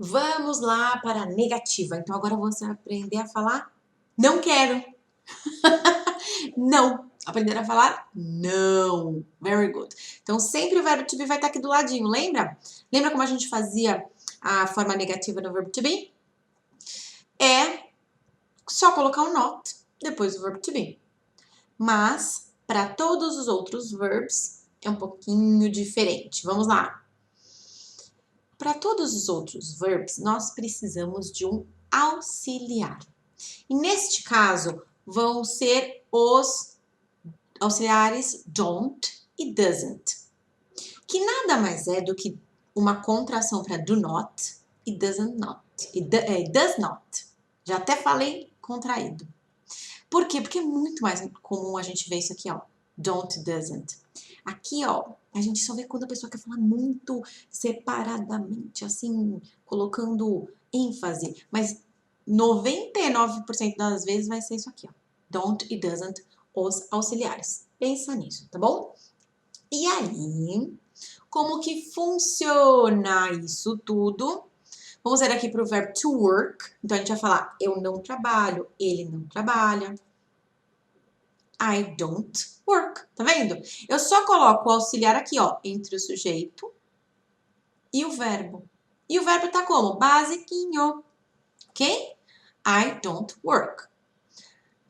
Vamos lá para a negativa. Então, agora você vai aprender a falar não quero. Não. Aprender a falar não. Very good. Então, sempre o verbo to be vai estar aqui do ladinho, lembra? Lembra como a gente fazia a forma negativa no verbo to be? É só colocar um not depois do verbo to be. Mas, para todos os outros verbs, é um pouquinho diferente. Vamos lá. Para todos os outros verbs, nós precisamos de um auxiliar. E neste caso, vão ser os auxiliares don't e doesn't, que nada mais é do que uma contração para do not e doesn't not, does not. Já até falei contraído. Por quê? Porque é muito mais comum a gente ver isso aqui, ó, don't, doesn't. Aqui, ó, a gente só vê quando a pessoa quer falar muito separadamente, assim, colocando ênfase, mas 99% das vezes vai ser isso aqui, ó. Don't e doesn't, os auxiliares. Pensa nisso, tá bom? E aí, como que funciona isso tudo? Vamos ver aqui para o verbo to work. Então, a gente vai falar eu não trabalho, ele não trabalha. I don't work. Tá vendo? Eu só coloco o auxiliar aqui, ó, entre o sujeito e o verbo. E o verbo tá como? Basiquinho. Ok? I don't work.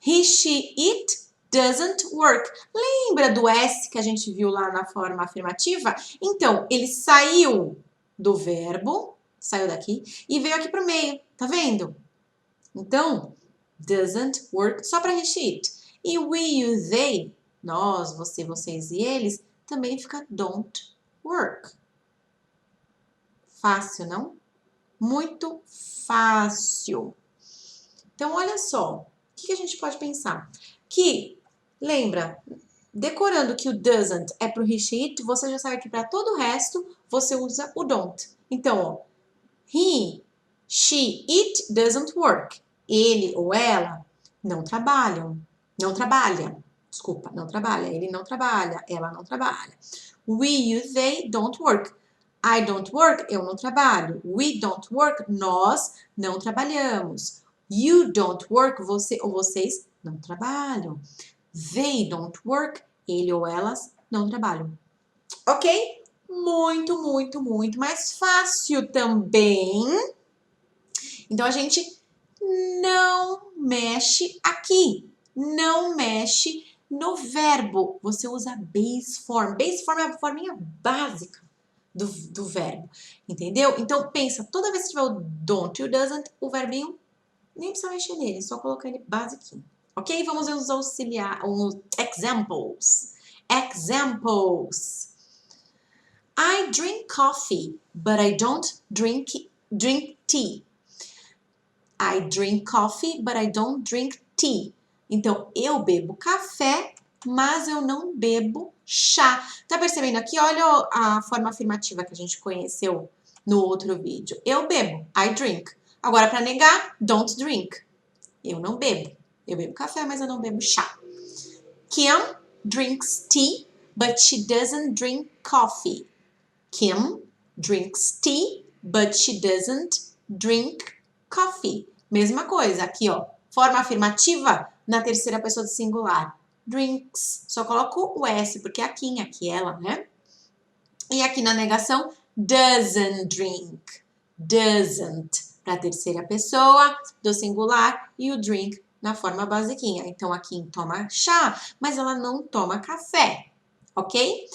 He, she, it doesn't work. Lembra do S que a gente viu lá na forma afirmativa? Então, ele saiu do verbo, saiu daqui, e veio aqui pro meio. Tá vendo? Então, doesn't work só para he, she, it. E we, you, they, nós, você, vocês e eles, também fica don't work. Fácil, não? Muito fácil. Então, olha só, o que a gente pode pensar? Que, lembra, decorando que o doesn't é pro he, she, it, você já sabe que para todo o resto, você usa o don't. Então, ó, he, she, it doesn't work. Ele ou ela não trabalham. Não trabalha. Desculpa, não trabalha. Ele não trabalha. Ela não trabalha. We, you, they don't work. I don't work. Eu não trabalho. We don't work. Nós não trabalhamos. You don't work. Você ou vocês não trabalham. They don't work. Ele ou elas não trabalham. Ok? Muito, muito, muito mais fácil também. Então, a gente não mexe aqui. Não mexe no verbo. Você usa base form. Base form é a forminha básica do verbo. Entendeu? Então, pensa, toda vez que tiver o don't e o doesn't, o verbinho nem precisa mexer nele. Só colocar ele basiquinho. Ok? Vamos ver os auxiliar, os examples. Examples. I drink coffee, but I don't drink tea. I drink coffee, but I don't drink tea. Então, eu bebo café, mas eu não bebo chá. Tá percebendo aqui? Olha a forma afirmativa que a gente conheceu no outro vídeo. Eu bebo, I drink. Agora, para negar, don't drink. Eu não bebo. Eu bebo café, mas eu não bebo chá. Kim drinks tea, but she doesn't drink coffee. Kim drinks tea, but she doesn't drink coffee. Mesma coisa, aqui ó, forma afirmativa na terceira pessoa do singular. Drinks, só coloco o S, porque é aqui ela, né? E aqui na negação, doesn't drink. Doesn't, para a terceira pessoa do singular e o drink na forma basiquinha. Então, a Kim toma chá, mas ela não toma café, ok?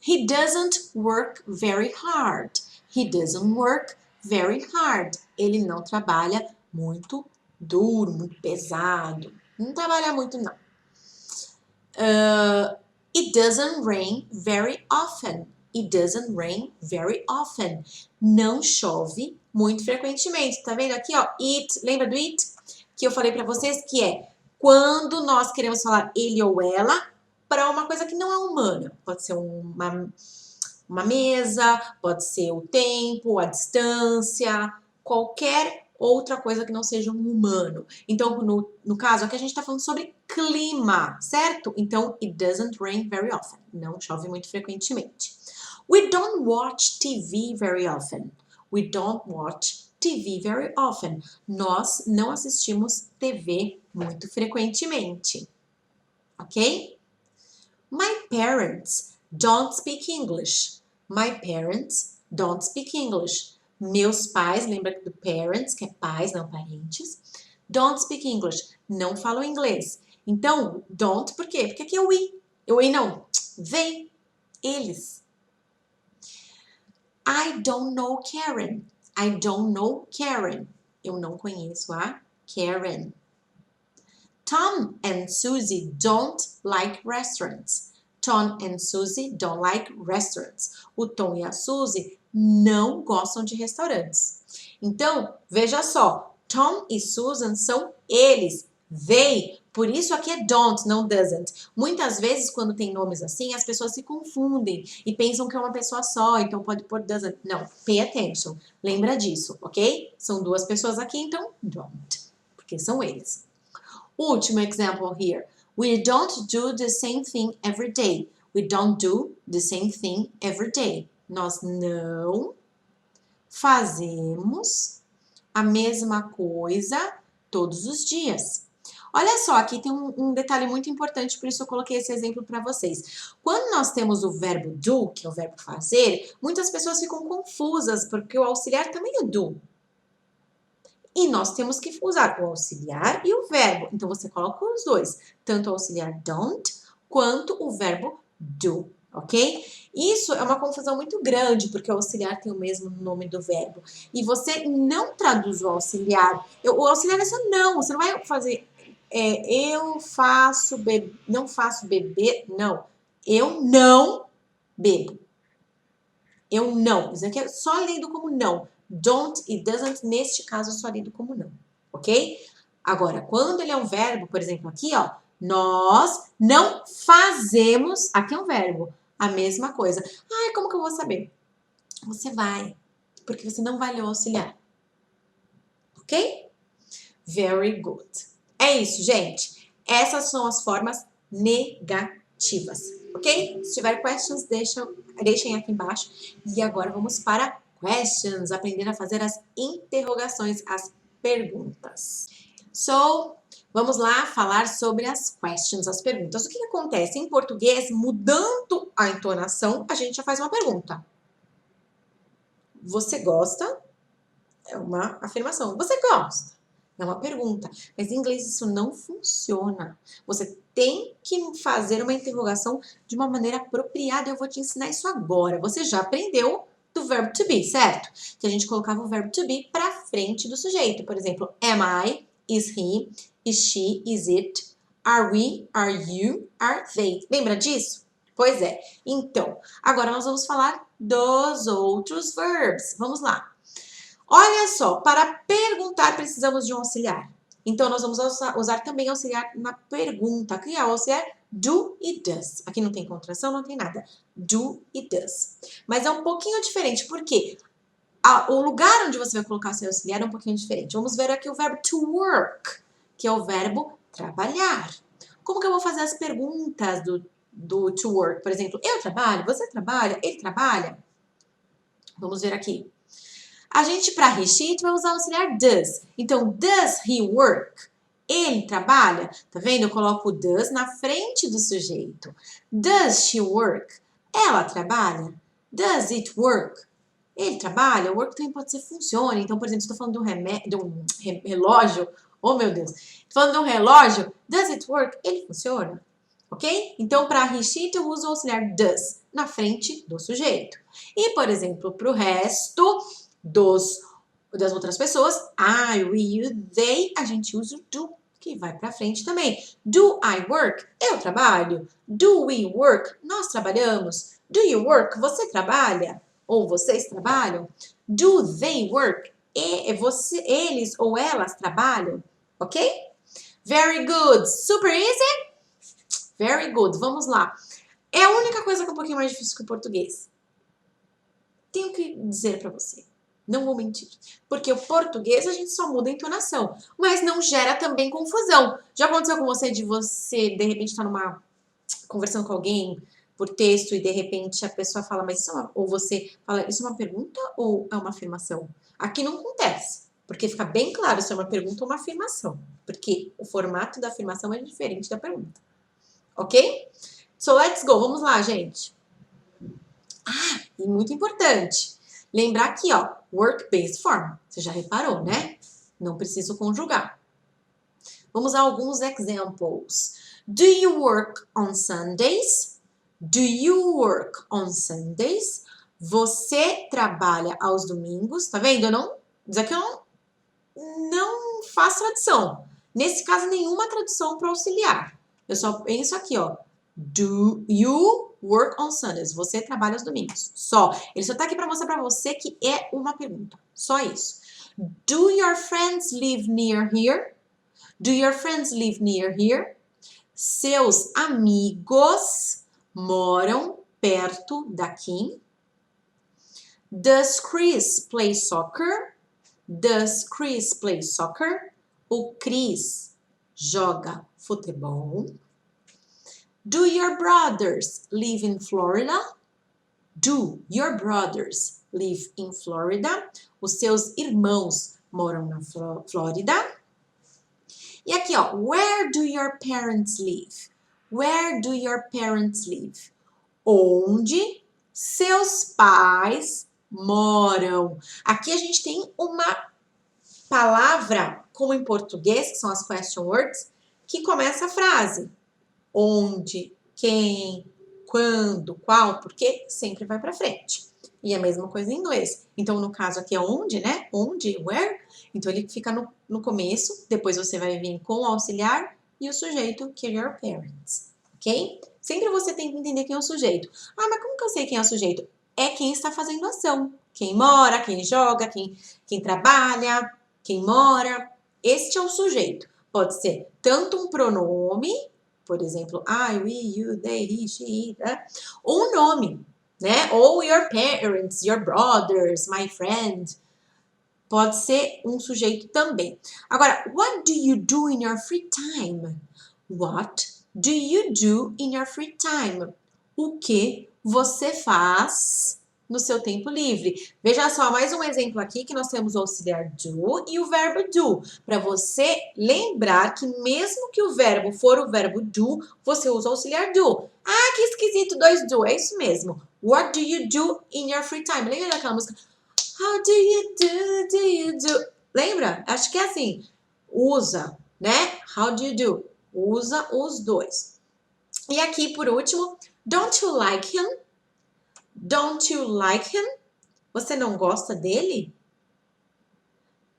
He doesn't work very hard. He doesn't work very hard. Ele não trabalha muito duro, muito pesado. Não trabalha muito, não. It doesn't rain very often. It doesn't rain very often. Não chove muito frequentemente. Tá vendo aqui, ó? It, lembra do it? Que eu falei pra vocês que é quando nós queremos falar ele ou ela para uma coisa que não é humana. Pode ser uma mesa, pode ser o tempo, a distância, qualquer outra coisa que não seja um humano. Então, no caso aqui, a gente está falando sobre clima, certo? Então, it doesn't rain very often. Não chove muito frequentemente. We don't watch TV very often. We don't watch TV very often. Nós não assistimos TV muito frequentemente. Ok? My parents don't speak English. My parents don't speak English. Meus pais, lembra do parents, que é pais, não parentes. Don't speak English. Não falam inglês. Então, don't, por quê? Porque aqui é o we. O we não. They. Eles. I don't know Karen. I don't know Karen. Eu não conheço a Karen. Tom and Susie don't like restaurants. Tom and Susie don't like restaurants. O Tom e a Susie não gostam de restaurantes. Então, veja só. Tom e Susan são eles. They. Por isso aqui é don't, não doesn't. Muitas vezes, quando tem nomes assim, as pessoas se confundem e pensam que é uma pessoa só, então pode pôr doesn't. Não, pay attention. Lembra disso, ok? São duas pessoas aqui, então don't. Porque são eles. Último example here. We don't do the same thing every day. We don't do the same thing every day. Nós não fazemos a mesma coisa todos os dias. Olha só, aqui tem um detalhe muito importante, por isso eu coloquei esse exemplo para vocês. Quando nós temos o verbo do, que é o verbo fazer, muitas pessoas ficam confusas, porque o auxiliar também é do. E nós temos que usar o auxiliar e o verbo. Então, você coloca os dois, tanto o auxiliar don't, quanto o verbo do, ok? Isso é uma confusão muito grande, porque o auxiliar tem o mesmo nome do verbo. E você não traduz o auxiliar. O auxiliar é só não, você não vai fazer eu faço não faço beber, não. Eu não bebo. Eu não. Isso aqui é só lido como não. Don't e doesn't, neste caso, é só lido como não. Ok? Agora, quando ele é um verbo, por exemplo, aqui, ó. Nós não fazemos, aqui é um verbo, a mesma coisa. Ai, como que eu vou saber? Você vai, porque você não vai ler o auxiliar. Ok? Very good. É isso, gente. Essas são as formas negativas, ok? Se tiver questions, deixem aqui embaixo. E agora vamos para questions, aprender a fazer as interrogações, as perguntas. So, vamos lá falar sobre as questions, as perguntas. O que acontece em português, mudando a entonação, a gente já faz uma pergunta. Você gosta? É uma afirmação. Você gosta? É uma pergunta. Mas em inglês isso não funciona. Você tem que fazer uma interrogação de uma maneira apropriada. Eu vou te ensinar isso agora. Você já aprendeu do verbo to be, certo? Que a gente colocava o verbo to be para frente do sujeito. Por exemplo, am I, is he, is she, is it, are we, are you, are they. Lembra disso? Pois é. Então, agora nós vamos falar dos outros verbs. Vamos lá. Olha só, para perguntar precisamos de um auxiliar. Então, nós vamos usar também auxiliar na pergunta. Aqui é o auxiliar do e does. Aqui não tem contração, não tem nada. Do e does. Mas é um pouquinho diferente, porque o lugar onde você vai colocar seu auxiliar é um pouquinho diferente. Vamos ver aqui o verbo to work, que é o verbo trabalhar. Como que eu vou fazer as perguntas do to work? Por exemplo, eu trabalho, você trabalha, ele trabalha? Vamos ver aqui. A gente, para he, she, vai usar o auxiliar does. Então, does he work? Ele trabalha? Tá vendo? Eu coloco o does na frente do sujeito. Does she work? Ela trabalha? Does it work? Ele trabalha? Work também pode ser funciona. Então, por exemplo, estou falando de um relógio. Oh, meu Deus. Estou falando de um relógio. Does it work? Ele funciona? Ok? Então, para he, she, eu uso o auxiliar does na frente do sujeito. E, por exemplo, para o resto das outras pessoas, I, we, you, they, a gente usa o do, que vai para frente também. Do I work? Eu trabalho. Do we work? Nós trabalhamos. Do you work? Você trabalha? Ou vocês trabalham? Do they work? Eles ou elas trabalham? Ok? Very good. Super easy? Very good. Vamos lá. É a única coisa que é um pouquinho mais difícil que o português. Tenho que dizer para você. Não vou mentir. Porque o português a gente só muda a entonação. Mas não gera também confusão. Já aconteceu com você de de repente, estar conversando com alguém por texto e de repente a pessoa fala, mas isso ou você fala, isso é uma pergunta ou é uma afirmação? Aqui não acontece, porque fica bem claro se é uma pergunta ou uma afirmação, porque o formato da afirmação é diferente da pergunta, ok? So, let's go. Vamos lá, gente. Ah, e muito importante, lembrar aqui, ó, work-based form. Você já reparou, né? Não preciso conjugar. Vamos a alguns examples. Do you work on Sundays? Do you work on Sundays? Você trabalha aos domingos? Tá vendo? Isso aqui eu não faço tradução. Nesse caso, nenhuma tradução para auxiliar. Eu só penso aqui, ó. Do you work on Sundays? Você trabalha aos domingos. Só. Ele só tá aqui para mostrar para você que é uma pergunta. Só isso. Do your friends live near here? Do your friends live near here? Seus amigos moram perto daqui? Does Chris play soccer? Does Chris play soccer? O Chris joga futebol. Do your brothers live in Florida? Do your brothers live in Florida? Os seus irmãos moram na Flórida. E aqui, ó, where do your parents live? Where do your parents live? Onde seus pais moram? Aqui a gente tem uma palavra, como em português, que são as question words, que começa a frase. Onde, quem, quando, qual, porque sempre vai para frente. E a mesma coisa em inglês. Então, no caso aqui é onde, né? Onde, where. Então, ele fica no começo, depois você vai vir com o auxiliar e o sujeito, que é your parents, ok? Sempre você tem que entender quem é o sujeito. Ah, mas como que eu sei quem é o sujeito? É quem está fazendo a ação. Quem mora, quem joga, quem trabalha, quem mora. Este é o sujeito. Pode ser tanto um pronome, por exemplo, I, we, you, they, he, she, né? Ou um nome, né? Ou your parents, your brothers, my friend. Pode ser um sujeito também. Agora, what do you do in your free time? What do you do in your free time? O que você faz no seu tempo livre? Veja só, mais um exemplo aqui que nós temos o auxiliar do e o verbo do. Para você lembrar que mesmo que o verbo for o verbo do, você usa o auxiliar do. Ah, que esquisito, dois do. É isso mesmo. What do you do in your free time? Lembra daquela música? How do you do, do you do? Lembra? Acho que é assim. Usa, né? How do you do? Usa os dois. E aqui, por último, don't you like him? Don't you like him? Você não gosta dele?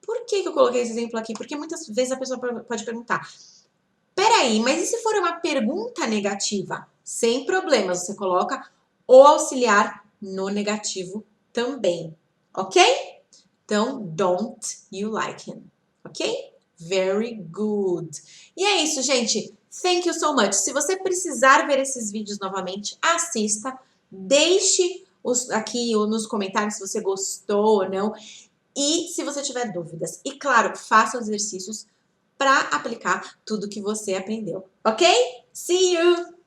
Por que eu coloquei esse exemplo aqui? Porque muitas vezes a pessoa pode perguntar, peraí, mas e se for uma pergunta negativa? Sem problemas, você coloca o auxiliar no negativo também, ok? Então, don't you like him, ok? Very good. E é isso, gente. Thank you so much. Se você precisar ver esses vídeos novamente, assista. Deixe aqui nos comentários se você gostou ou não. E se você tiver dúvidas. E claro, faça os exercícios para aplicar tudo que você aprendeu. Ok? See you!